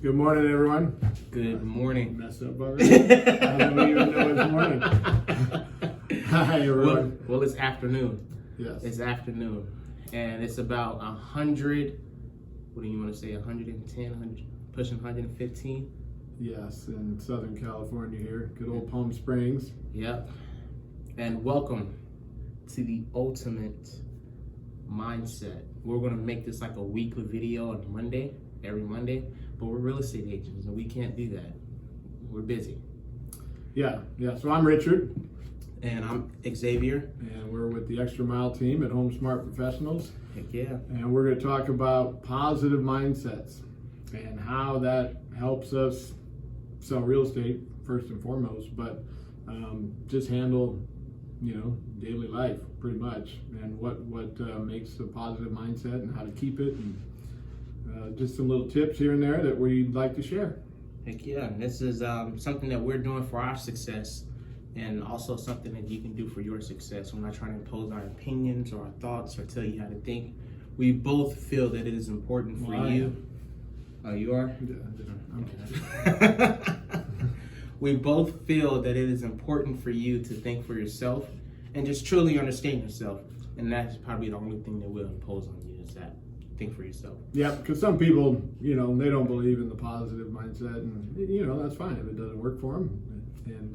Good morning, everyone. Good morning. Messed up already? I don't even know it's morning. Hi, everyone. Well, it's afternoon. Yes. It's afternoon. And it's about 100, what do you want to say, 110, 100, pushing 115? Yes, in Southern California here. Good old Palm Springs. Yep. And welcome to the Ultimate Mindset. We're going to make this like a weekly video on Monday, every Monday, but we're real estate agents and we can't do that. We're busy. Yeah. So I'm Richard. And I'm Xavier. And we're with the Extra Mile team at Home Smart Professionals. Heck yeah. And we're going to talk about positive mindsets and how that helps us sell real estate first and foremost, but just handle, daily life pretty much, and what makes a positive mindset and how to keep it, and just some little tips here and there that we'd like to share. Heck yeah. And this is something that we're doing for our success, and also something that you can do for your success. We're not trying to impose our opinions or our thoughts or tell you how to think. We both feel that it is important for you. Oh, you are? Yeah, We both feel that it is important for you to think for yourself and just truly understand yourself. And that's probably the only thing that we'll impose on you, is that think for yourself. Yeah, because some people, they don't believe in the positive mindset, and that's fine if it doesn't work for them. And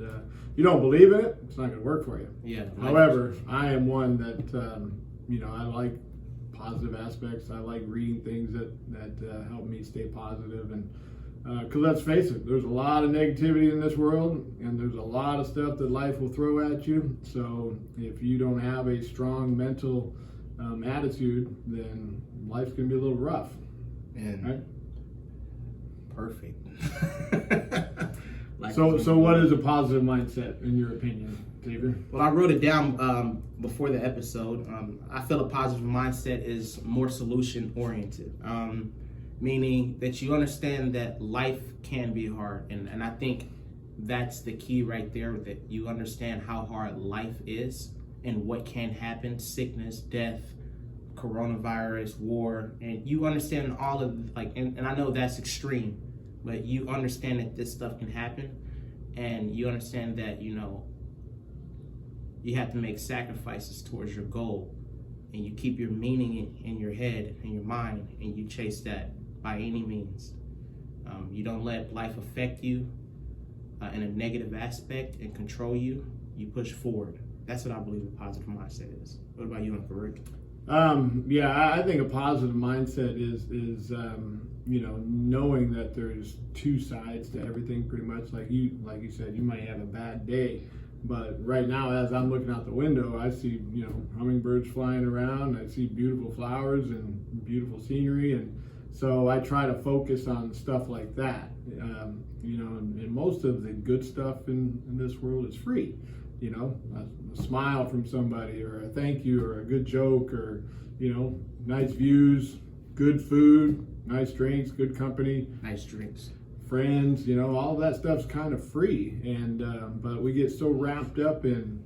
you don't believe in it, it's not going to work for you. Yeah. However, I am one that, I like positive aspects. I like reading things that help me stay positive. And because let's face it, there's a lot of negativity in this world, and there's a lot of stuff that life will throw at you. So if you don't have a strong mental attitude, then life's going to be a little rough. And right? Perfect. So what is a positive mindset in your opinion, Xavier? Well, I wrote it down before the episode. I feel a positive mindset is more solution oriented, meaning that you understand that life can be hard. And I think that's the key right there, that you understand how hard life is and what can happen: sickness, death, coronavirus, war. And you understand all of and I know that's extreme, but you understand that this stuff can happen, and you understand that, you have to make sacrifices towards your goal, and you keep your meaning in your head and your mind, and you chase that by any means. You don't let life affect you in a negative aspect and control you. You push forward. That's what I believe a positive mindset is. What about you, Uncle Rick? I think a positive mindset is knowing that there's two sides to everything, pretty much. Like you said, you might have a bad day, but right now, as I'm looking out the window, I see, hummingbirds flying around. I see beautiful flowers and beautiful scenery, and so I try to focus on stuff like that. And most of the good stuff in this world is free. A smile from somebody, or a thank you, or a good joke, or nice views, good food, nice drinks, good company, Nice drinks. friends, all of that stuff's kind of free. And but we get so wrapped up in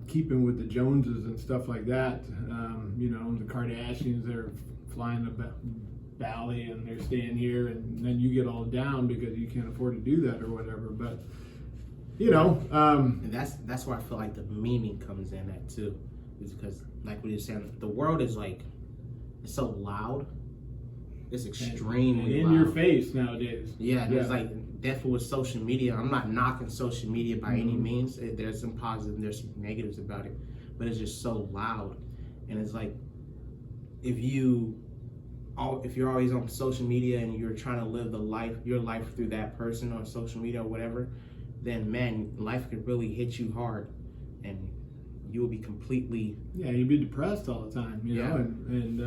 keeping with the Joneses and stuff like that. The Kardashians, they're flying the Bali and they're staying here, and then you get all down because you can't afford to do that or whatever. But and that's where I feel like the meaning comes in at too, is because, like what you're saying, the world is it's so loud. It's extremely in loud. your face nowadays. Yeah, and it's definitely with social media. I'm not knocking social media by any means. There's some positive and there's some negatives about it, but it's just so loud. And it's like, if you're always on social media and you're trying to live your life through that person on social media or whatever, then man, life could really hit you hard, and you will be completely you'd be depressed all the time. Yeah. And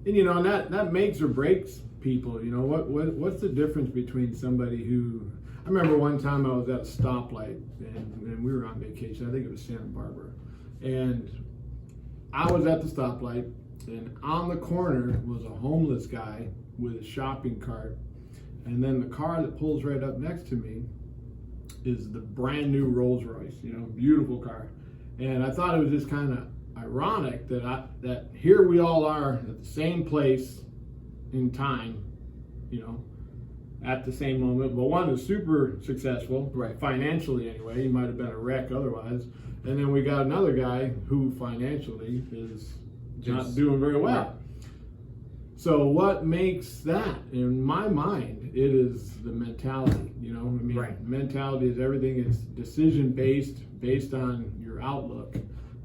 that makes or breaks people. What's the difference between somebody who? I remember one time I was at a stoplight, and we were on vacation. I think it was Santa Barbara, and I was at the stoplight, and on the corner was a homeless guy with a shopping cart, and then the car that pulls right up next to me is the brand new Rolls Royce, beautiful car. And I thought it was just kind of ironic that here we all are at the same place in time, you know, at the same moment. But one is super successful, Right. financially anyway. He might have been a wreck otherwise. And then we got another guy who financially is not Just- doing very well. Right. So what makes that? In my mind, it is the mentality. You know, I mean, Right. mentality is everything. It's decision based on your outlook,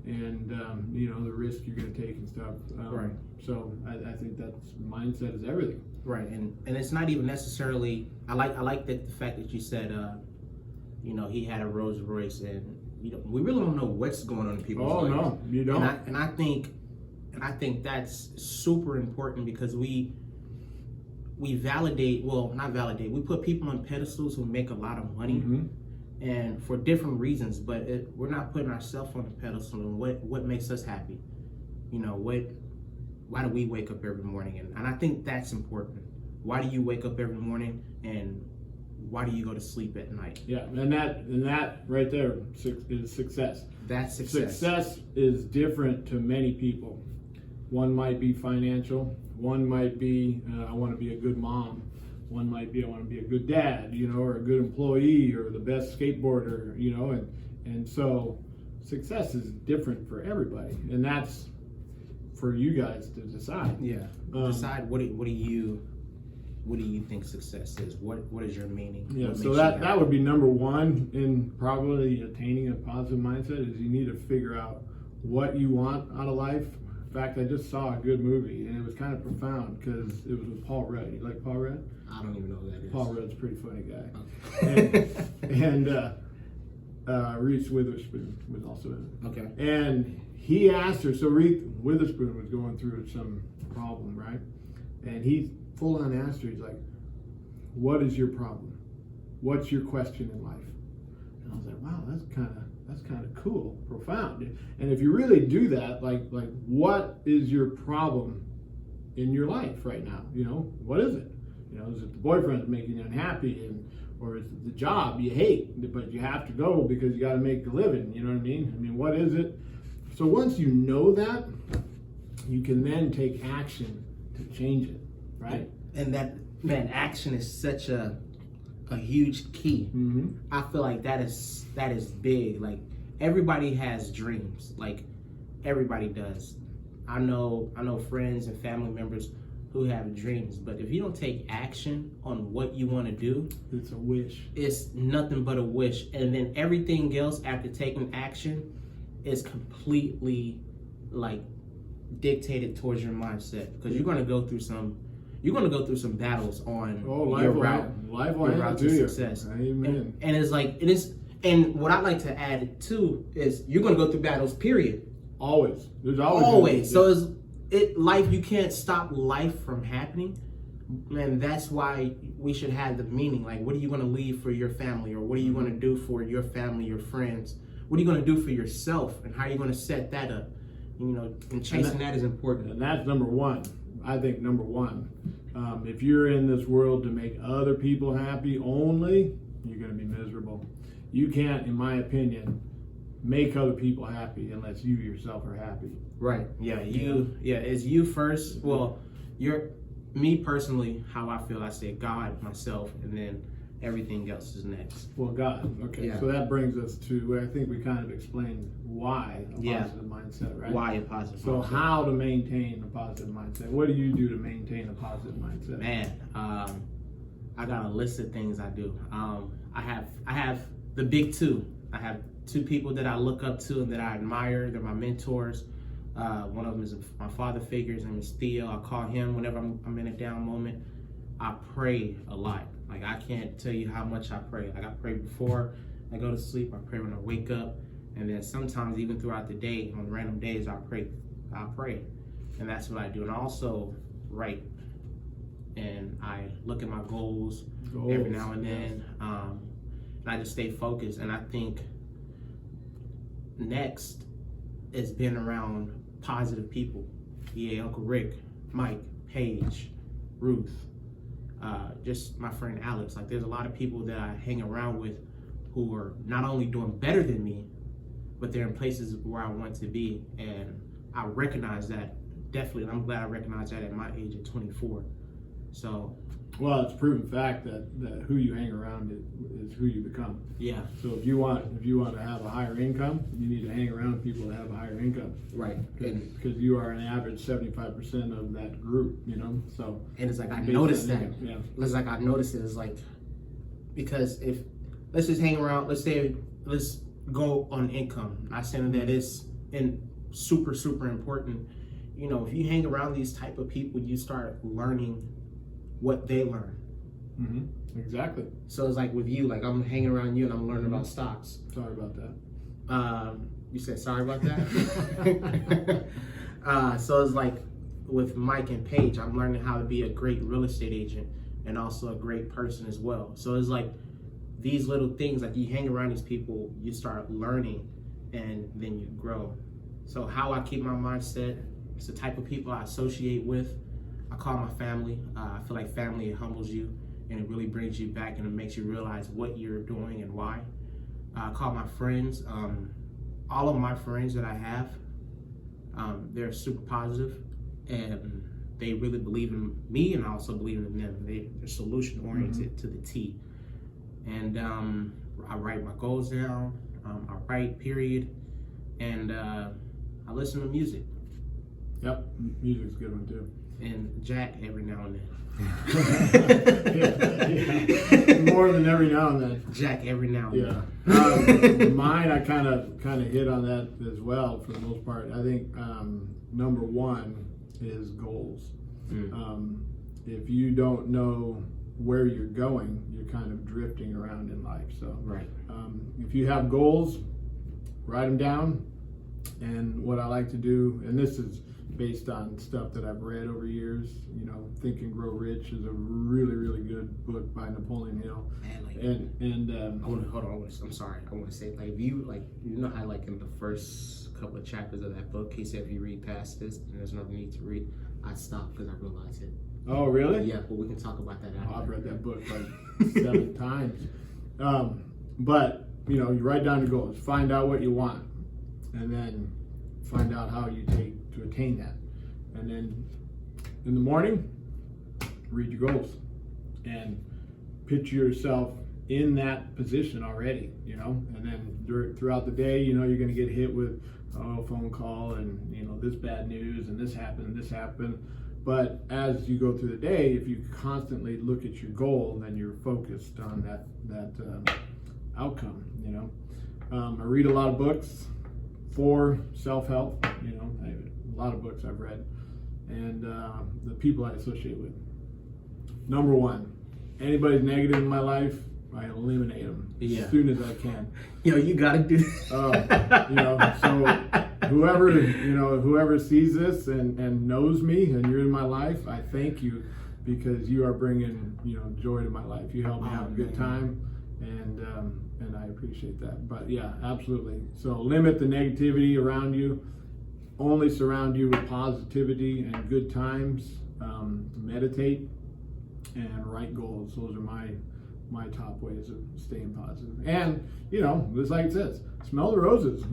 and you know, the risk you're going to take and stuff. Right. So I think that's mindset is everything. Right, and it's not even necessarily. I like the fact that you said, you know, he had a Rolls Royce, and we really don't know what's going on in people's Oh lives. no, you don't. And I think that's super important because we validate. Well, not validate. We put people on pedestals who make a lot of money, Mhm. and for different reasons. But we're not putting ourselves on a pedestal. And what makes us happy? You know what? Why do we wake up every morning? And I think that's important. Why do you wake up every morning, and why do you go to sleep at night? Yeah, and that right there is success. That's success. Success is different to many people. One might be financial. One might be I want to be a good mom. One might be I want to be a good dad, you know, or a good employee, or the best skateboarder, you know, and so success is different for everybody, and that's for you guys to decide. Yeah. Decide what do you think success is? What is your meaning? Yeah, What so makes that you that happy? would be number one in probably attaining a positive mindset is you need to figure out what you want out of life. In fact, I just saw a good movie and it was kind of profound because it was with Paul Rudd. You like Paul Rudd? I don't even know who that is. Paul Rudd's a pretty funny guy. Okay. And Reese Witherspoon was also in it. Okay. And he asked her, so Reese Witherspoon was going through some problem, right? And he full on asked her, he's like, what is your problem? What's your question in life? And I was like, wow, that's kind of cool, profound. And if you really do that, like what is your problem in your life right now? You know, what is it? You know, is it the boyfriend making you unhappy, or is it the job you hate, but you have to go because you got to make a living? You know what I mean? I mean, what is it? So once you know that, you can then take action to change it, right? And that action is such a huge key. Mm-hmm. I feel like that is big. Like everybody has dreams. Like everybody does. I know friends and family members who have dreams, but if you don't take action on what you want to do, It's a wish. it's nothing but a wish. And then everything else after taking action is completely like dictated towards your mindset, because you're going to go through some battles on your route. Life will your hand route it to to you. success. Amen. And it's like it is. And what I like to add too is you're going to go through battles. Period. Always. There's always. Always. So life. You can't stop life from happening, and that's why we should have the meaning. Like, what are you going to leave for your family, or what are you going to do for your family, your friends? What are you going to do for yourself, and how are you going to set that up? You know, and chasing that is important. And that's number one. I think number one. If you're in this world to make other people happy only, you're going to be miserable. You can't, in my opinion, make other people happy unless you yourself are happy. Right. Yeah. It's you first. Well, me personally, how I feel, I say God, myself, and then everything else is next. Well, God. Okay. Yeah. So that brings us to where I think we kind of explained why a Yeah. positive mindset, right? Why a positive So mindset? how to maintain a positive mindset? What do you do to maintain a positive mindset? Man, I got a list of things I do. I have the big two. I have two people that I look up to and that I admire. They're my mentors. One of them is my father figure. His name is Theo. I call him whenever I'm in a down moment. I pray a lot. Like, I can't tell you how much I pray. Like, I pray before I go to sleep. I pray when I wake up. And then sometimes even throughout the day, on random days, I pray. And that's what I do. And I also write. And I look at my goals every now and then. And I just stay focused. And I think next is being around positive people. Yeah, Uncle Rick, Mike, Paige, Ruth, just my friend Alex. Like, there's a lot of people that I hang around with who are not only doing better than me, but they're in places where I want to be. And I recognize that definitely. And I'm glad I recognize that at my age of 24. So, Well, it's proven fact that who you hang around is who you become. yeah, So if you want to have a higher income, you need to hang around people that have a higher income. right. And Because you are an average 75% of that group, So it's like I based noticed on that. income, yeah. It's like I noticed it. It's like, because if let's just hang around. Let's go on income. Not saying that it's super important. If you hang around these type of people, you start learning what they learn. Mm-hmm. Exactly. So it's like with you, like I'm hanging around you and I'm learning about stocks. Sorry about that. You said sorry about that. So it's like with Mike and Paige, I'm learning how to be a great real estate agent and also a great person as well. So it's like these little things, like you hang around these people, you start learning and then you grow. So how I keep my mindset, it's the type of people I associate with. I call my family. I feel like family, it humbles you and it really brings you back and it makes you realize what you're doing and why. I call my friends. All of my friends that I have, they're super positive and they really believe in me and I also believe in them. They're solution oriented to the T. And I write my goals down. I write, period. And I listen to music. Yep, music's a good one too. And Jack every now and then. Yeah. More than every now and then. Jack every now and Yeah. then. Mine, I kind of hit on that as well for the most part. I think number one is goals. If you don't know where you're going, you're kind of drifting around in life. So Right. If you have goals, write them down. And what I like to do, and this is based on stuff that I've read over years, Think and Grow Rich is a really, really good book by Napoleon Hill. Man, like, And I want to hold on. I'm sorry. I want to say, like, if you how like in the first couple of chapters of that book, he said if you read past this and there's no need to read, I stopped because I realized it. oh, really? Yeah, but we can talk about that after. I've read that book like 7 times. But you write down your goals, find out what you want, and then find out how you take to attain that. And then in the morning, read your goals and picture yourself in that position already, and then throughout the day, you're going to get hit with a phone call and this bad news and this happened. But as you go through the day, if you constantly look at your goal, then you're focused on that outcome. I read a lot of books for self-help. A lot of books I've read, and the people I associate with. Number one, anybody's negative in my life, I eliminate them as soon as I can. You gotta do. So whoever sees this and knows me and you're in my life, I thank you because you are bringing joy to my life. You help me have a good time, and I appreciate that. But yeah, absolutely. So limit the negativity around you. Only surround you with positivity and good times. Meditate and write goals. Those are my top ways of staying positive. And just like it says, smell the roses.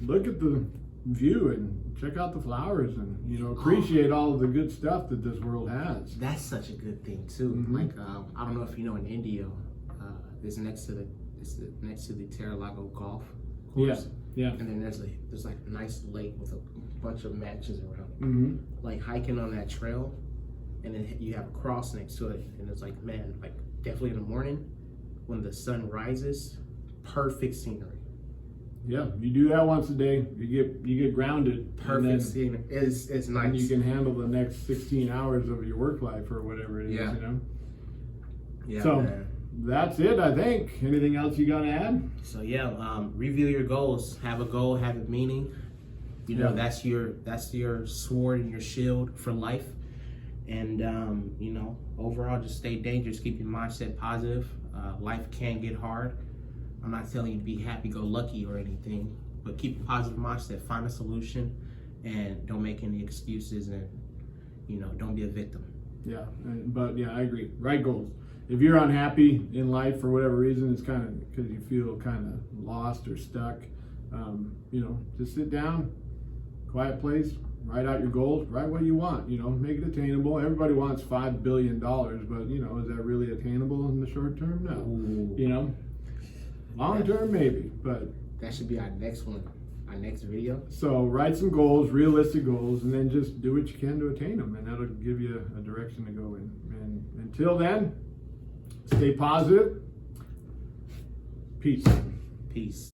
Look at the view and check out the flowers and appreciate all of the good stuff that this world has. That's such a good thing too. Mm-hmm. Like I don't know if you know, in India, it's next to the Terra-Lago golf course. Yeah. And then there's like a nice lake with a bunch of mansions around it. Mm-hmm. Like hiking on that trail, and then you have a cross next to it, and it's like, man, like definitely in the morning when the sun rises, perfect scenery. Yeah, you do that once a day, you get grounded. Perfect scenery. It's nice. And you can handle the next 16 hours of your work life or whatever it is. Yeah. Yeah. So man. that's it, I think. Anything else you got to add? So review your goals. Have a goal, have a meaning. That's your sword and your shield for life. And overall, just stay dangerous. Keep your mindset positive. Life can get hard. I'm not telling you to be happy-go-lucky or anything, but keep a positive mindset. Find a solution, and don't make any excuses. And don't be a victim. Yeah, but I agree. Right goals. If you're unhappy in life for whatever reason, it's kind of because you feel kind of lost or stuck. Just sit down, quiet place, write out your goals, write what you want, make it attainable. Everybody wants $5 billion, but is that really attainable in the short term? No. Long term, maybe, but. That should be our next one, our next video. So write some goals, realistic goals, and then just do what you can to attain them, and that'll give you a direction to go in. And until then, stay positive. Peace. Peace.